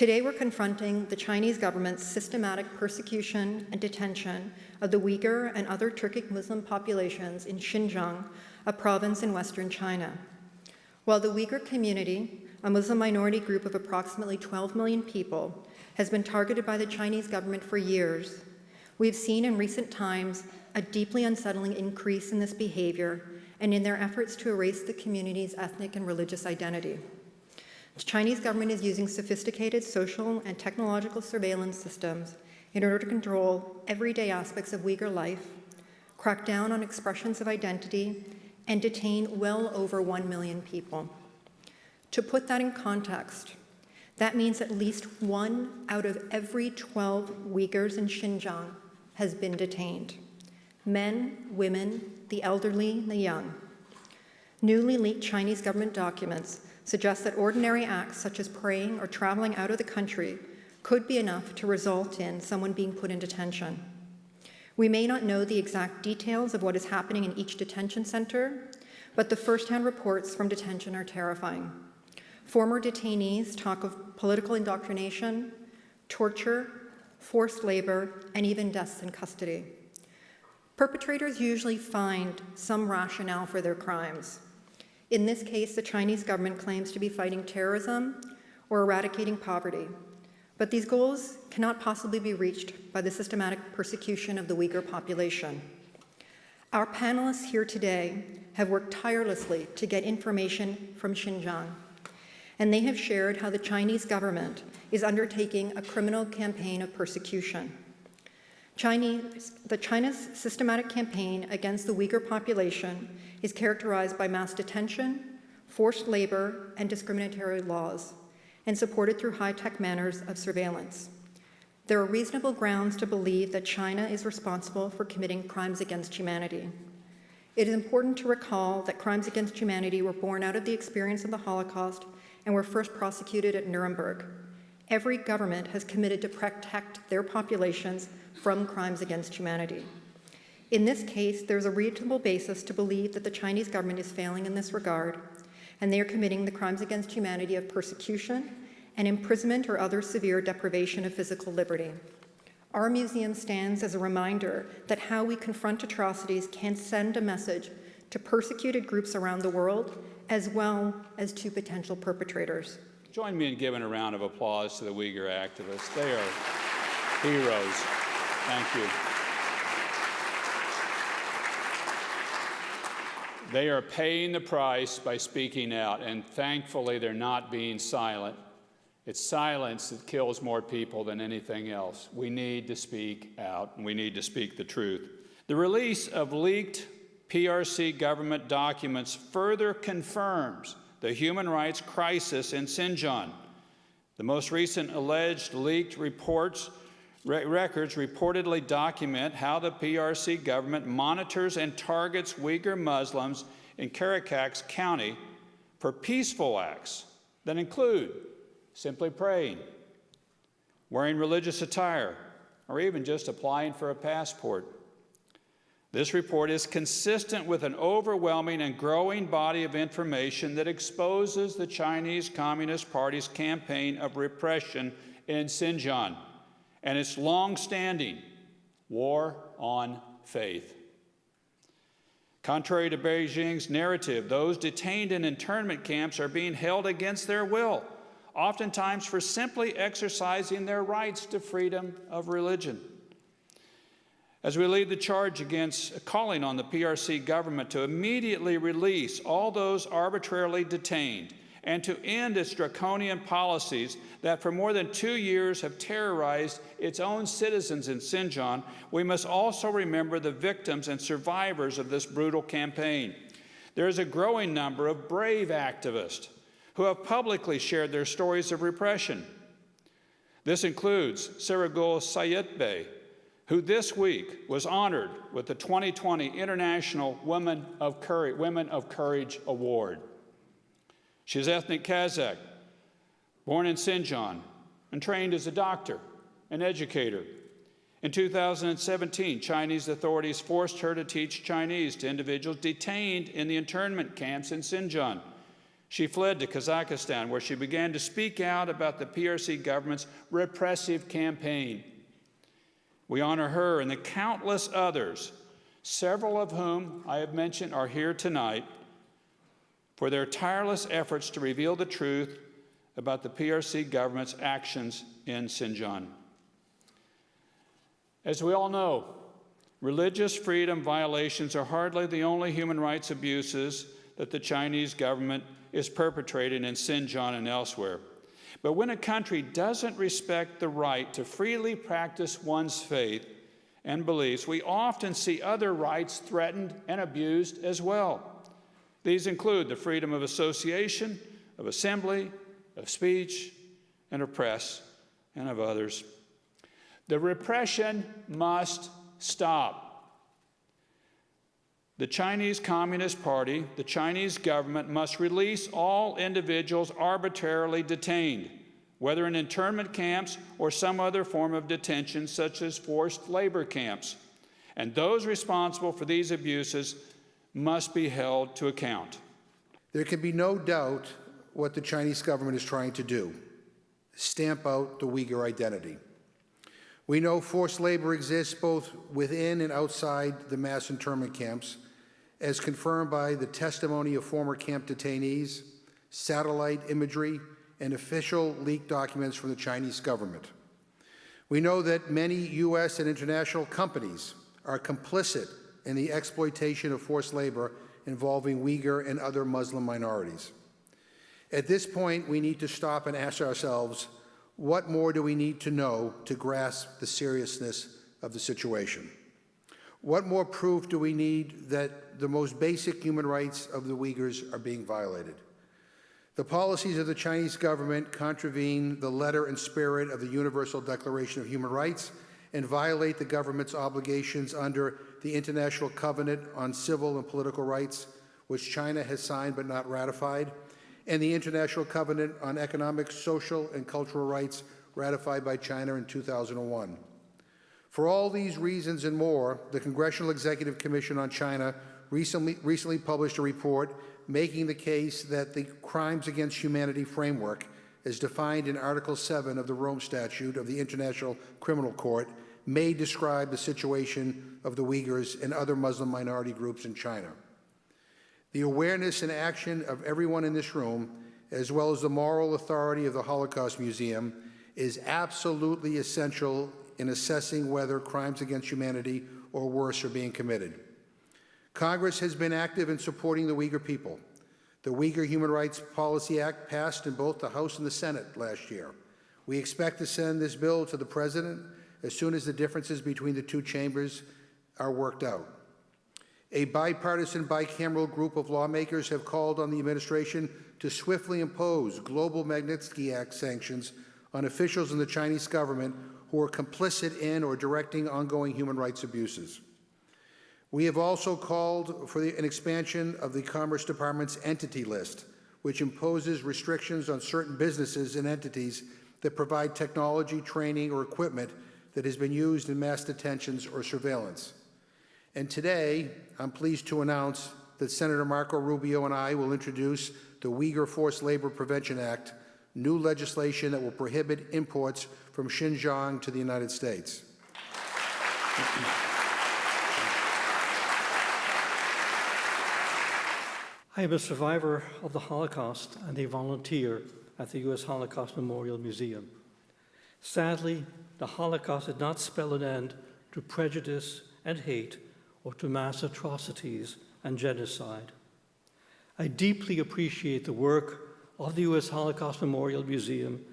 Today, we're confronting the Chinese government's systematic persecution and detention of the Uyghur and other Turkic Muslim populations in Xinjiang, a province in western China. While the Uyghur community, a Muslim minority group of approximately 12 million people, has been targeted by the Chinese government for years, we've seen in recent times a deeply unsettling increase in this behavior and in their efforts to erase the community's ethnic and religious identity. The Chinese government is using sophisticated social and technological surveillance systems in order to control everyday aspects of Uyghur life, crack down on expressions of identity, and detain well over 1 million people. To put that in context, that means at least 1 out of every 12 Uyghurs in Xinjiang has been detained. Men, women, the elderly, the young. Newly leaked Chinese government documents suggest that ordinary acts such as praying or traveling out of the country could be enough to result in someone being put in detention. We may not know the exact details of what is happening in each detention center, but the first-hand reports from detention are terrifying. Former detainees talk of political indoctrination, torture, forced labor, and even deaths in custody. Perpetrators usually find some rationale for their crimes. In this case, the Chinese government claims to be fighting terrorism or eradicating poverty. But these goals cannot possibly be reached by the systematic persecution of the Uyghur population. Our panelists here today have worked tirelessly to get information from Xinjiang, and they have shared how the Chinese government is undertaking a criminal campaign of persecution. China's systematic campaign against the Uyghur population is characterized by mass detention, forced labor, and discriminatory laws, and supported through high-tech manners of surveillance. There are reasonable grounds to believe that China is responsible for committing crimes against humanity. It is important to recall that crimes against humanity were born out of the experience of the Holocaust and were first prosecuted at Nuremberg. Every government has committed to protect their populations from crimes against humanity. In this case, there's a reasonable basis to believe that the Chinese government is failing in this regard, and they are committing the crimes against humanity of persecution and imprisonment or other severe deprivation of physical liberty. Our museum stands as a reminder that how we confront atrocities can send a message to persecuted groups around the world, as well as to potential perpetrators. Join me in giving a round of applause to the Uyghur activists. They are heroes. Thank you. They are paying the price by speaking out, and thankfully they're not being silent. It's silence that kills more people than anything else. We need to speak out, and we need to speak the truth. The release of leaked PRC government documents further confirms the human rights crisis in Xinjiang. The most recent alleged leaked records reportedly document how the PRC government monitors and targets Uyghur Muslims in Karakax County for peaceful acts that include simply praying, wearing religious attire, or even just applying for a passport. This report is consistent with an overwhelming and growing body of information that exposes the Chinese Communist Party's campaign of repression in Xinjiang and its long-standing war on faith. Contrary to Beijing's narrative, those detained in internment camps are being held against their will, oftentimes for simply exercising their rights to freedom of religion. As we lead the charge against calling on the PRC government to immediately release all those arbitrarily detained and to end its draconian policies that for more than 2 years have terrorized its own citizens in Xinjiang, we must also remember the victims and survivors of this brutal campaign. There is a growing number of brave activists who have publicly shared their stories of repression. This includes Saragul Sayetbey, who this week was honored with the 2020 International Women of Courage Award. She is ethnic Kazakh, born in Xinjiang, and trained as a doctor and educator. In 2017, Chinese authorities forced her to teach Chinese to individuals detained in the internment camps in Xinjiang. She fled to Kazakhstan, where she began to speak out about the PRC government's repressive campaign. We honor her and the countless others, several of whom I have mentioned are here tonight, for their tireless efforts to reveal the truth about the PRC government's actions in Xinjiang. As we all know, religious freedom violations are hardly the only human rights abuses that the Chinese government is perpetrating in Xinjiang and elsewhere. But when a country doesn't respect the right to freely practice one's faith and beliefs, we often see other rights threatened and abused as well. These include the freedom of association, of assembly, of speech, and of press, and of others. The repression must stop. The Chinese Communist Party, the Chinese government, must release all individuals arbitrarily detained, whether in internment camps or some other form of detention, such as forced labor camps. And those responsible for these abuses must be held to account. There can be no doubt what the Chinese government is trying to do: stamp out the Uyghur identity. We know forced labor exists both within and outside the mass internment camps, as confirmed by the testimony of former camp detainees, satellite imagery, and official leaked documents from the Chinese government. We know that many U.S. and international companies are complicit in the exploitation of forced labor involving Uyghur and other Muslim minorities. At this point, we need to stop and ask ourselves, what more do we need to know to grasp the seriousness of the situation? What more proof do we need that the most basic human rights of the Uyghurs are being violated? The policies of the Chinese government contravene the letter and spirit of the Universal Declaration of Human Rights and violate the government's obligations under the International Covenant on Civil and Political Rights, which China has signed but not ratified, and the International Covenant on Economic, Social, and Cultural Rights, ratified by China in 2001. For all these reasons and more, the Congressional Executive Commission on China recently published a report making the case that the Crimes Against Humanity framework, as defined in Article 7 of the Rome Statute of the International Criminal Court, may describe the situation of the Uyghurs and other Muslim minority groups in China. The awareness and action of everyone in this room, as well as the moral authority of the Holocaust Museum, is absolutely essential in assessing whether crimes against humanity or worse are being committed. Congress has been active in supporting the Uyghur people. The Uyghur Human Rights Policy Act passed in both the House and the Senate last year. We expect to send this bill to the President as soon as the differences between the two chambers are worked out. A bipartisan, bicameral group of lawmakers have called on the administration to swiftly impose global Magnitsky Act sanctions on officials in the Chinese government who are complicit in or directing ongoing human rights abuses. We have also called for an expansion of the Commerce Department's entity list, which imposes restrictions on certain businesses and entities that provide technology, training, or equipment that has been used in mass detentions or surveillance. And today, I'm pleased to announce that Senator Marco Rubio and I will introduce the Uyghur Forced Labor Prevention Act, new legislation that will prohibit imports from Xinjiang to the United States. I am a survivor of the Holocaust and a volunteer at the U.S. Holocaust Memorial Museum. Sadly, the Holocaust did not spell an end to prejudice and hate or to mass atrocities and genocide. I deeply appreciate the work of the U.S. Holocaust Memorial Museum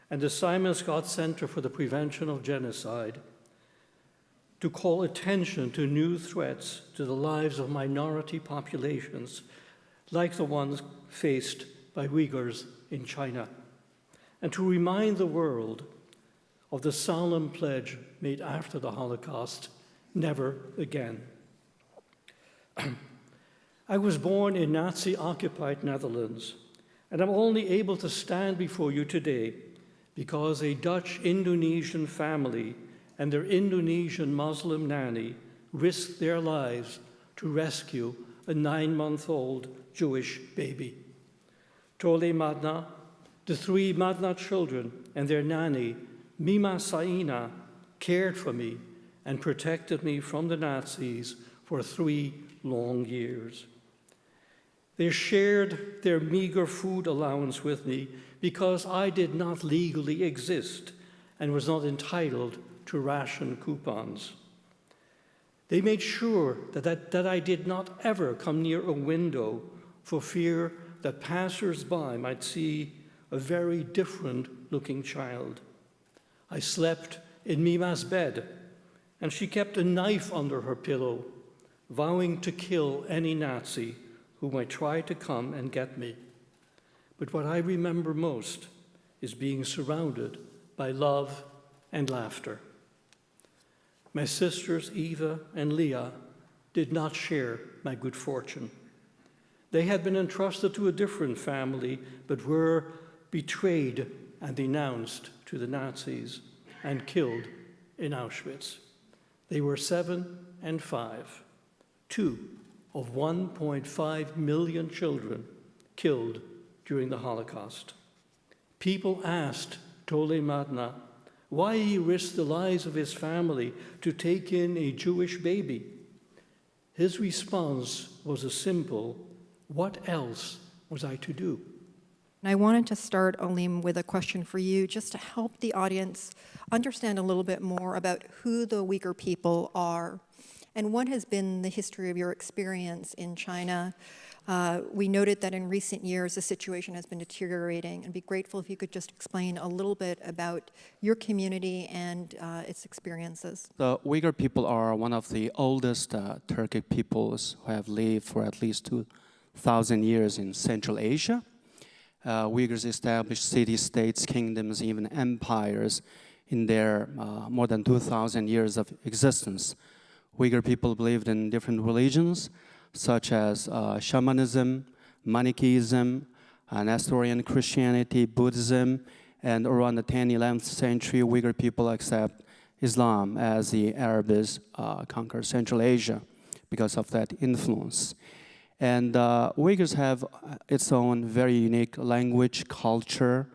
and the Simon Scott Center for the Prevention of Genocide to call attention to new threats to the lives of minority populations like the ones faced by Uyghurs in China, and to remind the world of the solemn pledge made after the Holocaust, never again. I was born in Nazi-occupied Netherlands, and I'm only able to stand before you today because a Dutch-Indonesian family and their Indonesian Muslim nanny risked their lives to rescue a 9-month-old Jewish baby. Tole Madna, the 3 Madna children and their nanny, Mima Saina, cared for me and protected me from the Nazis for 3 long years. They shared their meager food allowance with me because I did not legally exist and was not entitled to ration coupons. They made sure that I did not ever come near a window for fear that passers-by might see a very different-looking child. I slept in Mima's bed, and she kept a knife under her pillow, vowing to kill any Nazi who might try to come and get me. But what I remember most is being surrounded by love and laughter. My sisters Eva and Leah did not share my good fortune. They had been entrusted to a different family, but were betrayed and denounced to the Nazis and killed in Auschwitz. They were 7 and 5, 2 of 1.5 million children killed during the Holocaust. People asked Tole Madna why he risked the lives of his family to take in a Jewish baby. His response was a simple, "What else was I to do?" And I wanted to start, Aleem, with a question for you, just to help the audience understand a little bit more about who the Uyghur people are and what has been the history of your experience in China. We noted that in recent years, the situation has been deteriorating, and be grateful if you could just explain a little bit about your community and its experiences. The Uyghur people are one of the oldest Turkic peoples who have lived for at least 2,000 years in Central Asia. Uyghurs established cities-states, kingdoms, even empires in their more than 2,000 years of existence. Uyghur people believed in different religions, such as shamanism, Manichaeism, Nestorian Christianity, Buddhism, and around the 10th, 11th century, Uyghur people accept Islam as the Arabs conquered Central Asia because of that influence. And Uyghurs have its own very unique language, culture,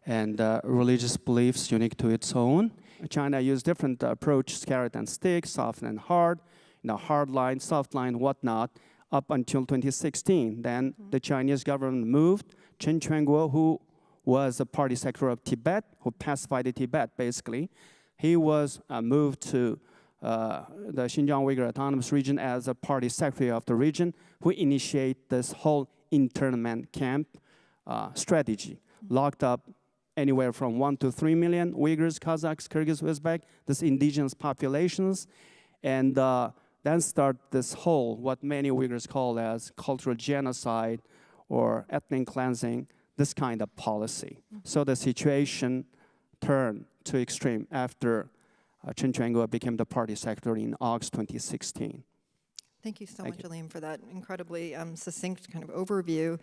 and religious beliefs unique to its own. China used different approaches, carrot and stick, soft and hard, hard line, soft line, whatnot, up until 2016. Then the Chinese government moved Chen Quanguo, who was the party secretary of Tibet, who pacified Tibet, basically. He was moved to the Xinjiang Uyghur Autonomous Region as a party secretary of the region, who initiated this whole internment camp strategy. Locked up anywhere from 1 to 3 million Uyghurs, Kazakhs, Kyrgyz, Uzbek, these indigenous populations, and then start this whole, what many Uyghurs call as cultural genocide or ethnic cleansing, this kind of policy. So the situation turned to extreme after Chen Quanguo became the party secretary in August 2016. Thank you so much, Aleem, for that incredibly succinct kind of overview.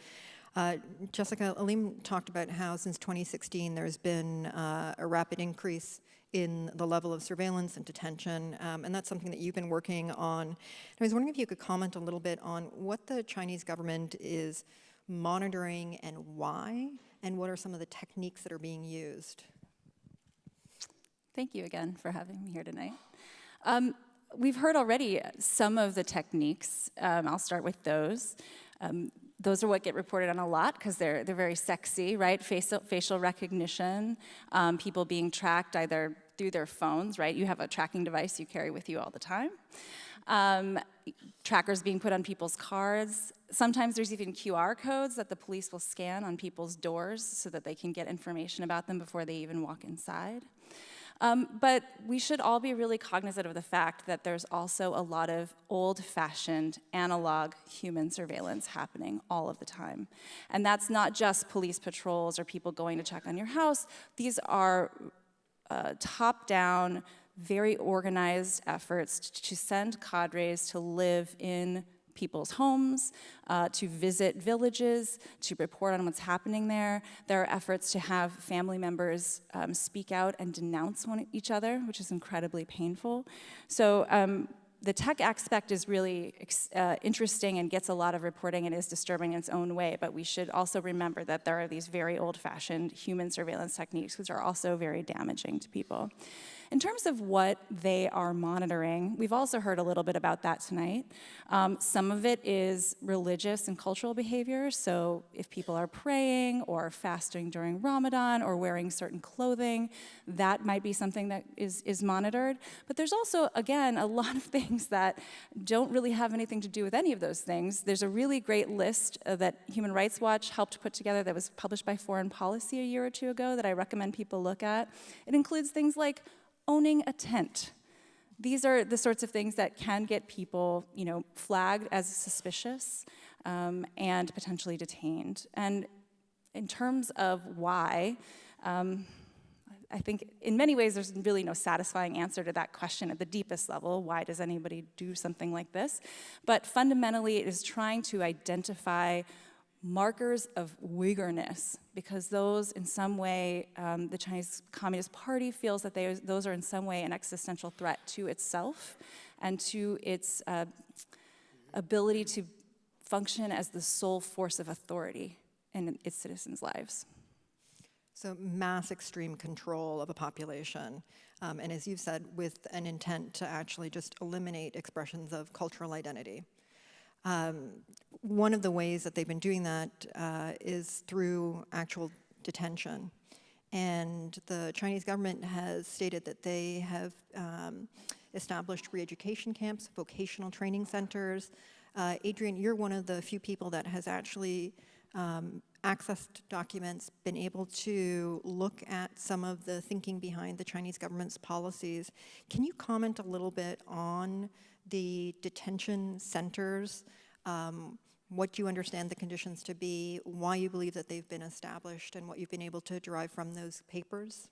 Jessica, Aleem talked about how since 2016 there's been a rapid increase in the level of surveillance and detention, and that's something that you've been working on. And I was wondering if you could comment a little bit on what the Chinese government is monitoring and why, and what are some of the techniques that are being used? Thank you again for having me here tonight. We've heard already some of the techniques. I'll start with those. Those are what get reported on a lot because they're very sexy, right? Facial recognition, people being tracked either through their phones, right? You have a tracking device you carry with you all the time. Trackers being put on people's cards. Sometimes there's even QR codes that the police will scan on people's doors so that they can get information about them before they even walk inside. But we should all be really cognizant of the fact that there's also a lot of old-fashioned analog human surveillance happening all of the time. And that's not just police patrols or people going to check on your house. These are top-down, very organized efforts to send cadres to live in people's homes, to visit villages, to report on what's happening there. There are efforts to have family members speak out and denounce each other, which is incredibly painful. So the tech aspect is really interesting and gets a lot of reporting and is disturbing in its own way, but we should also remember that there are these very old-fashioned human surveillance techniques which are also very damaging to people. In terms of what they are monitoring, we've also heard a little bit about that tonight. Some of it is religious and cultural behavior, so if people are praying or fasting during Ramadan or wearing certain clothing, that might be something that is monitored. But there's also, again, a lot of things that don't really have anything to do with any of those things. There's a really great list that Human Rights Watch helped put together that was published by Foreign Policy a year or two ago that I recommend people look at. It includes things like owning a tent. These are the sorts of things that can get people, flagged as suspicious and potentially detained. And in terms of why, I think in many ways there's really no satisfying answer to that question at the deepest level. Why does anybody do something like this? But fundamentally, it is trying to identify markers of Uyghurness, because those in some way, the Chinese Communist Party feels that those are in some way an existential threat to itself and to its ability to function as the sole force of authority in its citizens' lives. So mass extreme control of a population, and as you've said, with an intent to actually just eliminate expressions of cultural identity. One of the ways that they've been doing that is through actual detention. And the Chinese government has stated that they have established re-education camps, vocational training centers. Adrian, you're one of the few people that has actually accessed documents, been able to look at some of the thinking behind the Chinese government's policies. Can you comment a little bit on the detention centers, what you understand the conditions to be, why you believe that they've been established, and what you've been able to derive from those papers?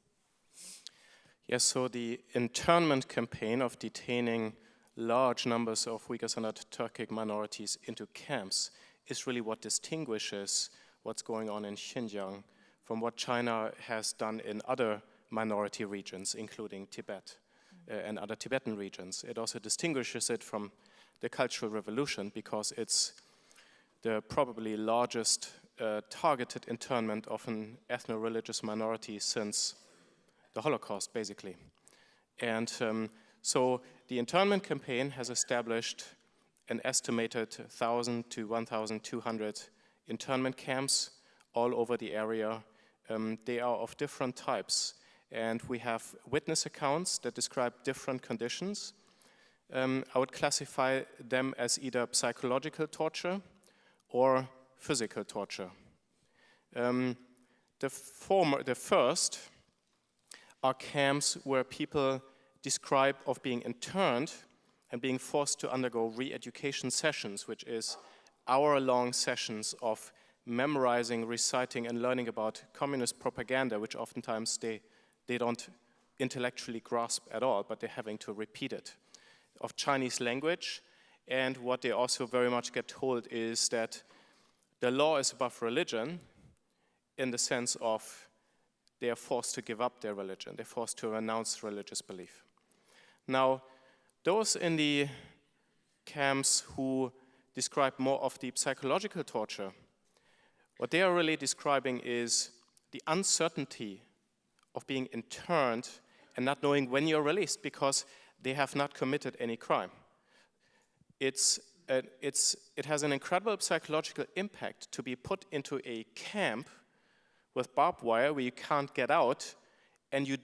Yes, so the internment campaign of detaining large numbers of Uyghurs and other Turkic minorities into camps is really what distinguishes what's going on in Xinjiang from what China has done in other minority regions, including Tibet and other Tibetan regions. It also distinguishes it from the Cultural Revolution because it's the probably largest targeted internment of an ethno-religious minority since the Holocaust, basically. And so the internment campaign has established an estimated 1,000 to 1,200 internment camps all over the area. They are of different types. And we have witness accounts that describe different conditions. I would classify them as either psychological torture or physical torture. The first are camps where people describe of being interned and being forced to undergo re-education sessions, which is hour-long sessions of memorizing, reciting, and learning about communist propaganda, which oftentimes they don't intellectually grasp at all, but they're having to repeat it, of Chinese language. And what they also very much get told is that the law is above religion in the sense of they are forced to give up their religion. They're forced to renounce religious belief. Now, those in the camps who describe more of the psychological torture, what they are really describing is the uncertainty of being interned and not knowing when you're released because they have not committed any crime. It has an incredible psychological impact to be put into a camp with barbed wire where you can't get out, and you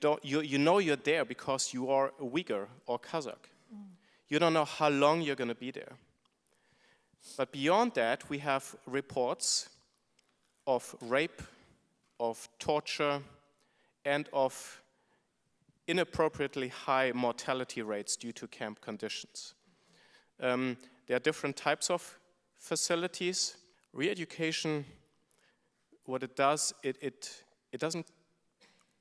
know you're there because you are a Uyghur or Kazakh. You don't know how long you're going to be there. But beyond that, we have reports of rape, of torture, and of inappropriately high mortality rates due to camp conditions. There are different types of facilities. Re-education, what it does, it doesn't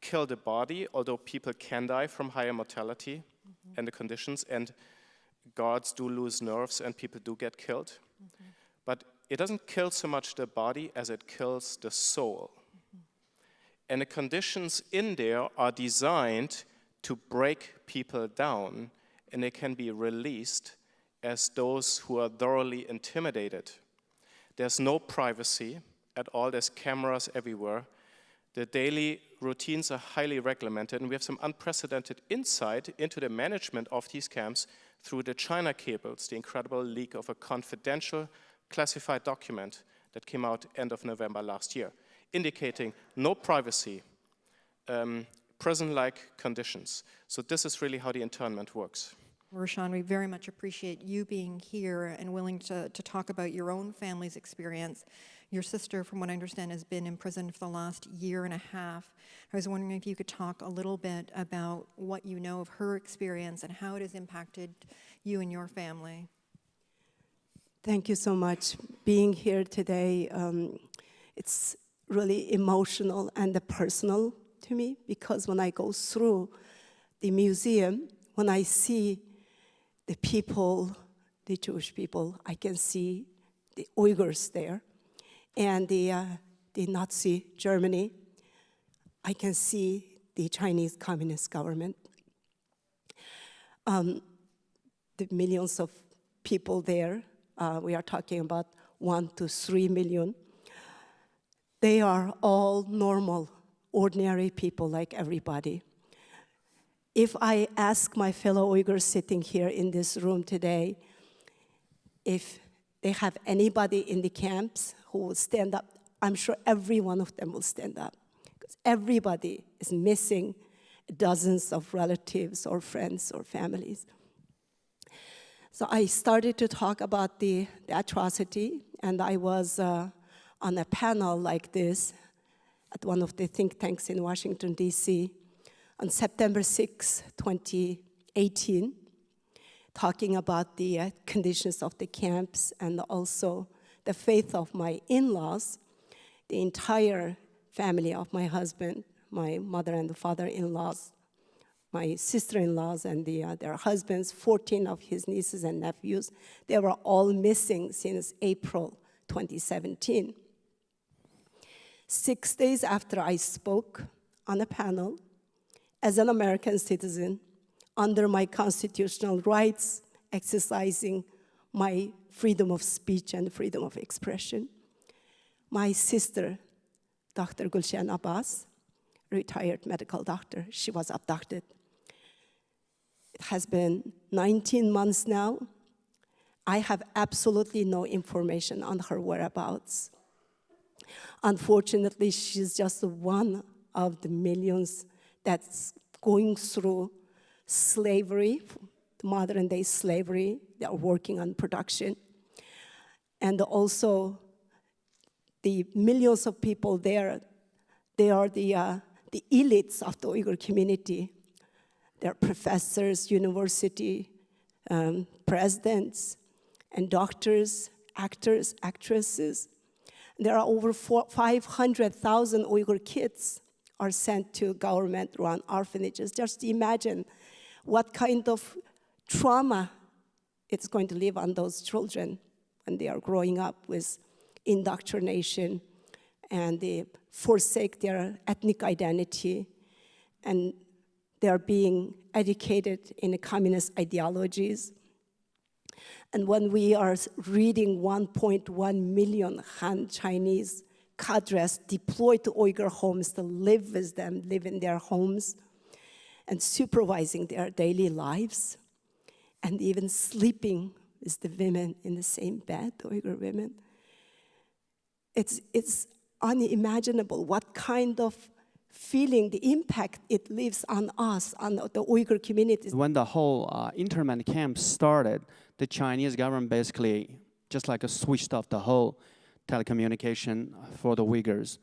kill the body, although people can die from higher mortality and the conditions, and guards do lose nerves and people do get killed. But it doesn't kill so much the body as it kills the soul. And the conditions in there are designed to break people down and they can be released as those who are thoroughly intimidated. There's no privacy at all. There's cameras everywhere. The daily routines are highly regulated, and we have some unprecedented insight into the management of these camps through the China cables, the incredible leak of a confidential classified document that came out end of November last year, indicating no privacy, prison-like conditions. So this is really how the internment works. Roshan, we very much appreciate you being here and willing to talk about your own family's experience. Your sister, from what I understand, has been in prison for the last year and a half. I was wondering if you could talk a little bit about what you know of her experience and how it has impacted you and your family. Thank you so much. Being here today, it's really emotional and personal to me, because when I go through the museum, when I see the people, the Jewish people, I can see the Uyghurs there, and the Nazi Germany. I can see the Chinese Communist government. The millions of people there, we are talking about 1 to 3 million. They are all normal, ordinary people like everybody. If I ask my fellow Uyghurs sitting here in this room today if they have anybody in the camps who will stand up, I'm sure every one of them will stand up, because everybody is missing dozens of relatives or friends or families. So I started to talk about the atrocity, and I was on a panel like this at one of the think tanks in Washington, D.C., on September 6, 2018, talking about the conditions of the camps and also the faith of my in-laws, the entire family of my husband, my mother and the father-in-laws, my sister-in-laws and their husbands, 14 of his nieces and nephews. They were all missing since April 2017. 6 days after I spoke on a panel, as an American citizen, under my constitutional rights, exercising my freedom of speech and freedom of expression, my sister, Dr. Gulshan Abbas, retired medical doctor, she was abducted. It has been 19 months now. I have absolutely no information on her whereabouts. Unfortunately, she's just one of the millions that's going through slavery, modern-day slavery. They are working on production. And also, the millions of people there, they are the elites of the Uyghur community. They're professors, university presidents, and doctors, actors, actresses. There are over 500,000 Uyghur kids are sent to government-run orphanages. Just imagine what kind of trauma it's going to live on those children when they are growing up with indoctrination, and they forsake their ethnic identity, and they are being educated in the communist ideologies. And when we are reading 1.1 million Han Chinese cadres deployed to Uyghur homes to live with them, live in their homes, and supervising their daily lives, and even sleeping with the women in the same bed, the Uyghur women, it's unimaginable what kind of feeling, the impact it leaves on us, on the Uyghur communities. When the whole internment camp started, the Chinese government basically just like switched off the whole telecommunication for the Uyghurs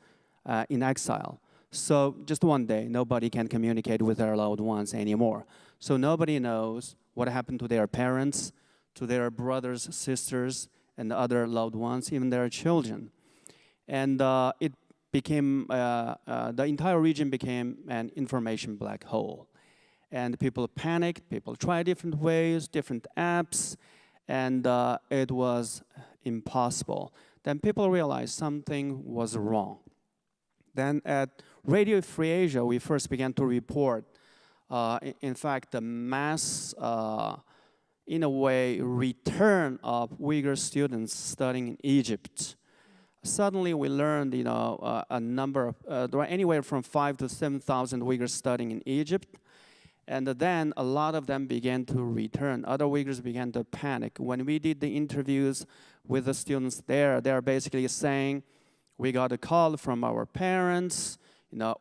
in exile. So just one day, nobody can communicate with their loved ones anymore. So nobody knows what happened to their parents, to their brothers, sisters, and other loved ones, even their children. And it became, the entire region became an information black hole. And people panicked, people tried different ways, different apps, and it was impossible. Then people realized something was wrong. Then at Radio Free Asia, we first began to report in fact, the mass, in a way, return of Uyghur students studying in Egypt. Suddenly, we learned, a number of, there are anywhere from 5,000 to 7,000 Uyghurs studying in Egypt. And then a lot of them began to return. Other Uyghurs began to panic. When we did the interviews with the students there, they're basically saying, we got a call from our parents,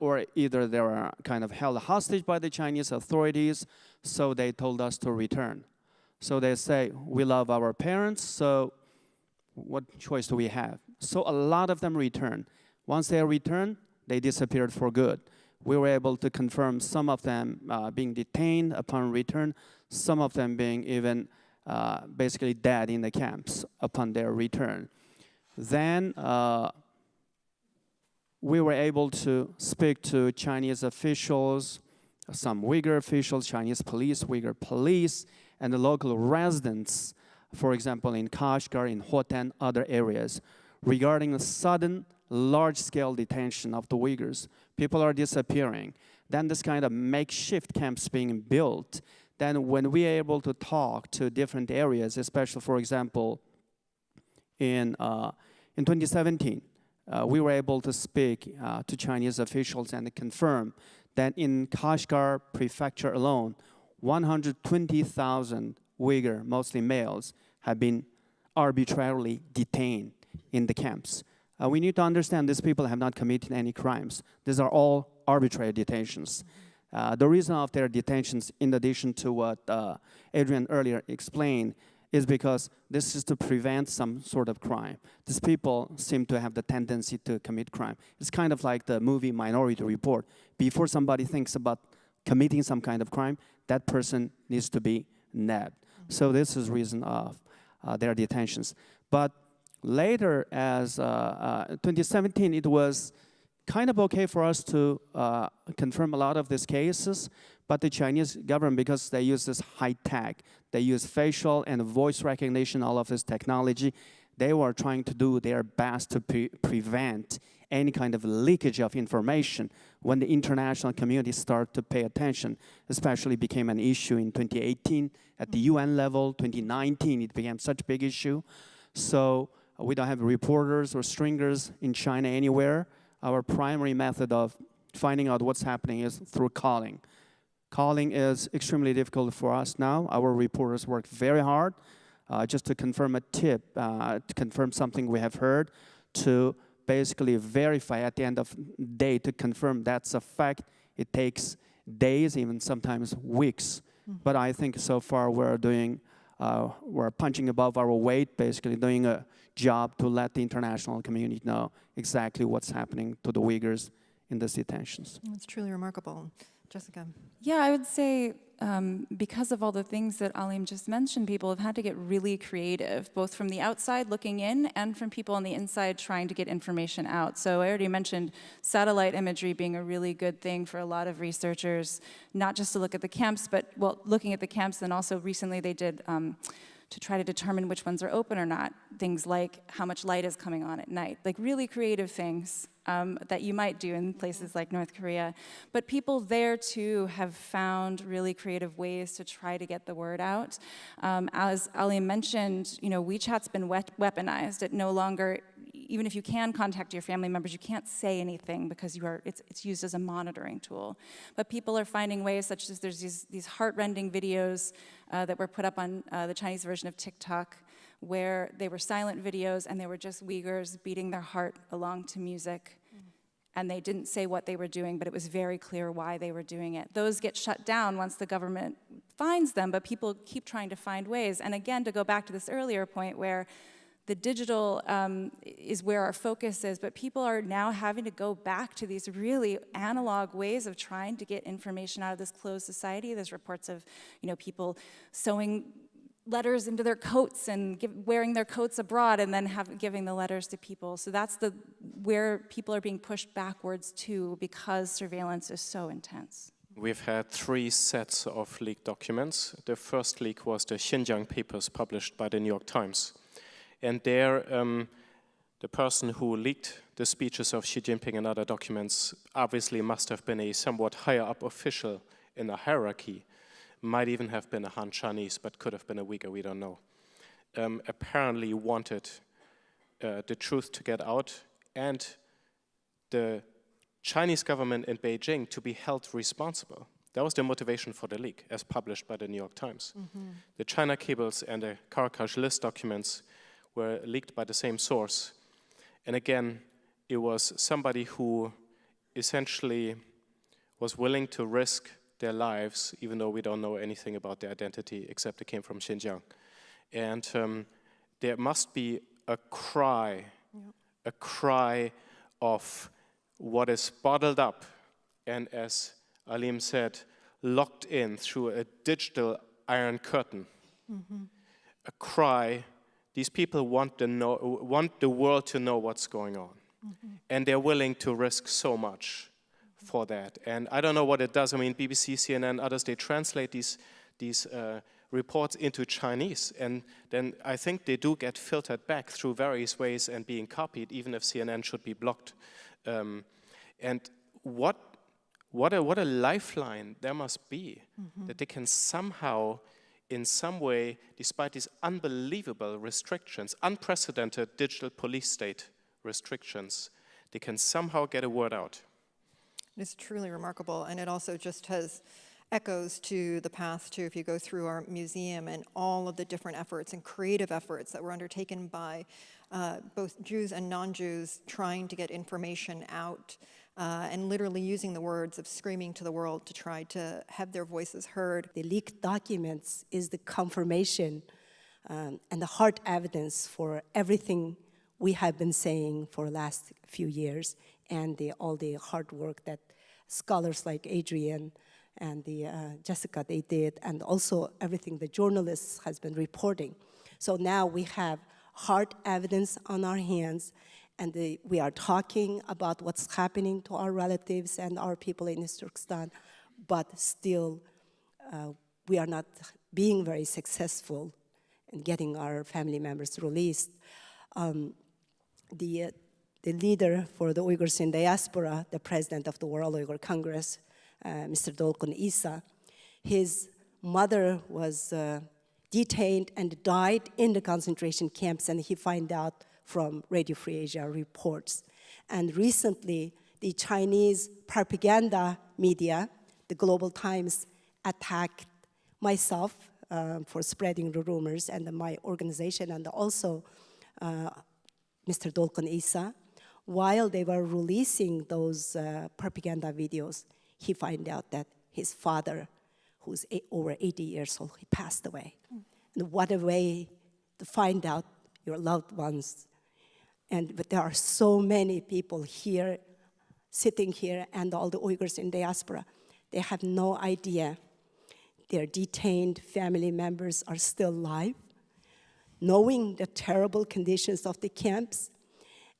or either they were kind of held hostage by the Chinese authorities, so they told us to return. So they say, we love our parents, so what choice do we have? So a lot of them returned. Once they returned, they disappeared for good. We were able to confirm some of them being detained upon return, some of them being even basically dead in the camps upon their return. Then we were able to speak to Chinese officials, some Uyghur officials, Chinese police, Uyghur police, and the local residents, for example, in Kashgar, in Hotan, other areas, regarding the sudden large-scale detention of the Uyghurs. People are disappearing. Then this kind of makeshift camps being built. Then when we are able to talk to different areas, especially, for example, in 2017, we were able to speak to Chinese officials and confirm that in Kashgar prefecture alone, 120,000 Uyghur, mostly males, have been arbitrarily detained in the camps. We need to understand these people have not committed any crimes. These are all arbitrary detentions. The reason of their detentions, in addition to what Adrian earlier explained, is because this is to prevent some sort of crime. These people seem to have the tendency to commit crime. It's kind of like the movie Minority Report. Before somebody thinks about committing some kind of crime, that person needs to be nabbed. So this is the reason of their detentions. But later, as 2017, it was kind of okay for us to confirm a lot of these cases, but the Chinese government, because they use this high tech, they use facial and voice recognition, all of this technology, they were trying to do their best to prevent any kind of leakage of information. When the international community started to pay attention, especially became an issue in 2018 at the UN level, 2019 it became such a big issue. So we don't have reporters or stringers in China anywhere. Our primary method of finding out what's happening is through calling. Calling is extremely difficult for us now. Our reporters work very hard just to confirm a tip, to confirm something we have heard, to basically verify at the end of the day to confirm that's a fact. It takes days, even sometimes weeks. But I think so far we're punching above our weight, basically doing a job to let the international community know exactly what's happening to the Uyghurs in these detentions. That's truly remarkable. Jessica. Yeah, I would say because of all the things that Alim just mentioned, people have had to get really creative, both from the outside looking in and from people on the inside trying to get information out. So I already mentioned satellite imagery being a really good thing for a lot of researchers, not just to look at the camps, but, well, looking at the camps, and also recently they did to try to determine which ones are open or not. Things like how much light is coming on at night, like really creative things that you might do in places like North Korea. But people there too have found really creative ways to try to get the word out. As Ali mentioned, WeChat's been weaponized. It no longer, even if you can contact your family members, you can't say anything because it's used as a monitoring tool. But people are finding ways, such as there's these heart-rending videos that were put up on the Chinese version of TikTok, where they were silent videos and they were just Uyghurs beating their heart along to music. And they didn't say what they were doing, but it was very clear why they were doing it. Those get shut down once the government finds them, but people keep trying to find ways. And again, to go back to this earlier point where the digital is where our focus is, but people are now having to go back to these really analog ways of trying to get information out of this closed society. There's reports of people sewing letters into their coats and wearing their coats abroad and then giving the letters to people. So that's where people are being pushed backwards to because surveillance is so intense. We've had 3 sets of leaked documents. The first leak was the Xinjiang papers published by the New York Times. And there, the person who leaked the speeches of Xi Jinping and other documents obviously must have been a somewhat higher up official in the hierarchy. Might even have been a Han Chinese, but could have been a Uyghur, we don't know. Apparently wanted the truth to get out and the Chinese government in Beijing to be held responsible. That was the motivation for the leak, as published by the New York Times. The China cables and the Karakash list documents were leaked by the same source. And again, it was somebody who essentially was willing to risk their lives, even though we don't know anything about their identity, except it came from Xinjiang. And there must be a cry of what is bottled up and, as Alim said, locked in through a digital iron curtain. A cry, these people want the world to know what's going on. And they're willing to risk so much for that. And I don't know what it does. I mean, BBC, CNN, others, they translate these reports into Chinese, and then I think they do get filtered back through various ways and being copied, even if CNN should be blocked. And what a lifeline there must be, that they can somehow, in some way, despite these unbelievable restrictions, unprecedented digital police state restrictions, they can somehow get a word out. It's truly remarkable, and it also just has echoes to the past, too. If you go through our museum and all of the different efforts and creative efforts that were undertaken by both Jews and non-Jews trying to get information out and literally using the words of screaming to the world to try to have their voices heard. The leaked documents is the confirmation and the hard evidence for everything we have been saying for the last few years, and all the hard work that scholars like Adrian and Jessica, they did, and also everything the journalists has been reporting. So now we have hard evidence on our hands, and we are talking about what's happening to our relatives and our people in East Turkistan, but still we are not being very successful in getting our family members released. The leader for the Uyghurs in diaspora, the president of the World Uyghur Congress, Mr. Dolkun Isa, his mother was detained and died in the concentration camps, and he found out from Radio Free Asia reports. And recently, the Chinese propaganda media, the Global Times, attacked myself for spreading the rumors, and my organization, and also Mr. Dolkun Isa. While they were releasing those propaganda videos, he found out that his father, who's over 80 years old, he passed away. And what a way to find out your loved ones. But there are so many people here, sitting here, and all the Uyghurs in diaspora. They have no idea their detained family members are still alive, knowing the terrible conditions of the camps,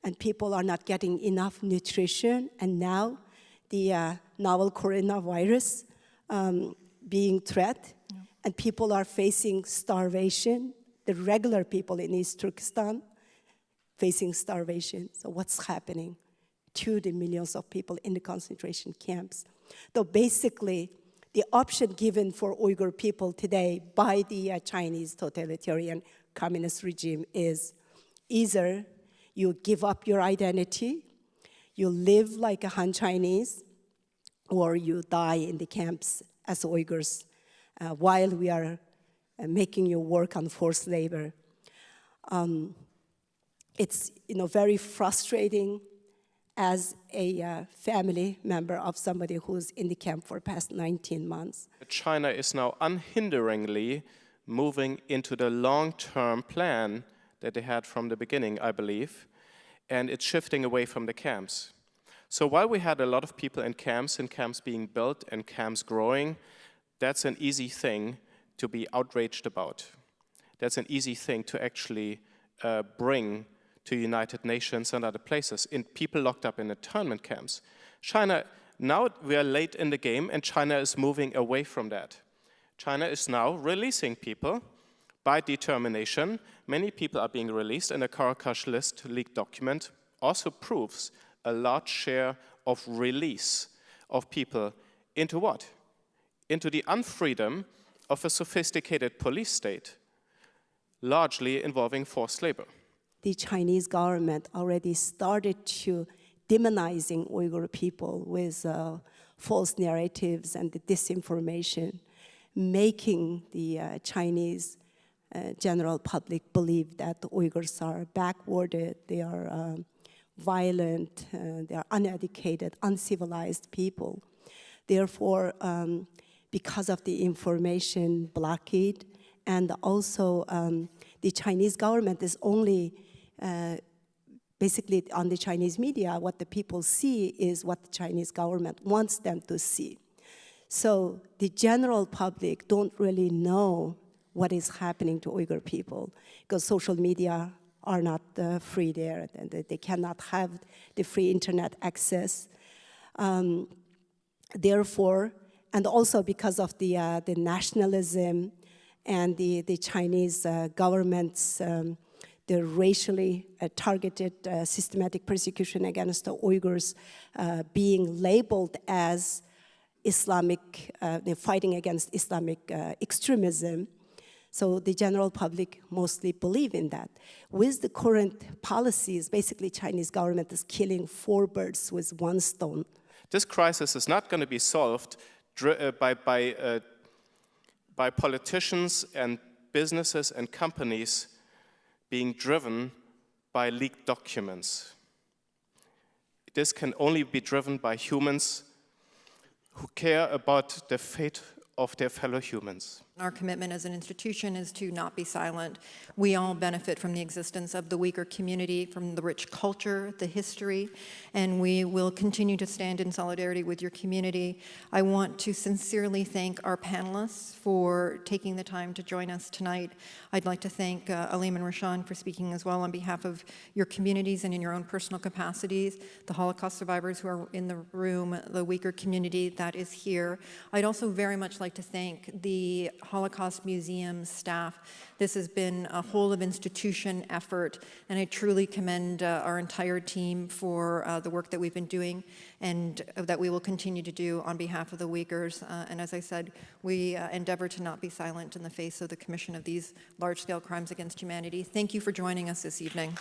and people are not getting enough nutrition, and now the novel coronavirus being threat, and people are facing starvation. The regular people in East Turkestan facing starvation. So what's happening to the millions of people in the concentration camps? So basically, the option given for Uyghur people today by the Chinese totalitarian communist regime is either you give up your identity, you live like a Han Chinese, or you die in the camps as Uyghurs while we are making you work on forced labor. It's very frustrating as a family member of somebody who's in the camp for the past 19 months. China is now unhinderingly moving into the long-term plan that they had from the beginning, I believe, and it's shifting away from the camps. So while we had a lot of people in camps being built and camps growing, that's an easy thing to be outraged about. That's an easy thing to actually bring to United Nations and other places, in people locked up in internment camps. China, now we are late in the game, and China is moving away from that. China is now releasing people by determination. Many people are being released, and the Karakash list leaked document also proves a large share of release of people into what? into the unfreedom of a sophisticated police state, largely involving forced labor. The Chinese government already started to demonizing Uyghur people with false narratives and the disinformation, making the Chinese general public believe that the Uyghurs are backwarded, they are violent, they are uneducated, uncivilized people. Therefore, because of the information blockade, and also the Chinese government is only basically on the Chinese media, what the people see is what the Chinese government wants them to see. So the general public don't really know what is happening to Uyghur people because social media are not free there, and they cannot have the free internet access. Therefore, and also because of the nationalism and the Chinese government's the racially targeted systematic persecution against the Uyghurs being labeled as Islamic, they're fighting against Islamic extremism. So the general public mostly believe in that. With the current policies, basically Chinese government is killing 4 birds with 1 stone. This crisis is not going to be solved by politicians and businesses and companies being driven by leaked documents. This can only be driven by humans who care about the fate of their fellow humans. Our commitment as an institution is to not be silent. We all benefit from the existence of the Uyghur community, from the rich culture, the history, and we will continue to stand in solidarity with your community. I want to sincerely thank our panelists for taking the time to join us tonight. I'd like to thank Aleem and Rashan for speaking as well on behalf of your communities and in your own personal capacities, the Holocaust survivors who are in the room, the Uyghur community that is here. I'd also very much like to thank the Holocaust Museum staff. This has been a whole of institution effort, and I truly commend our entire team for the work that we've been doing and that we will continue to do on behalf of the Uyghurs. And as I said, we endeavor to not be silent in the face of the commission of these large-scale crimes against humanity. Thank you for joining us this evening.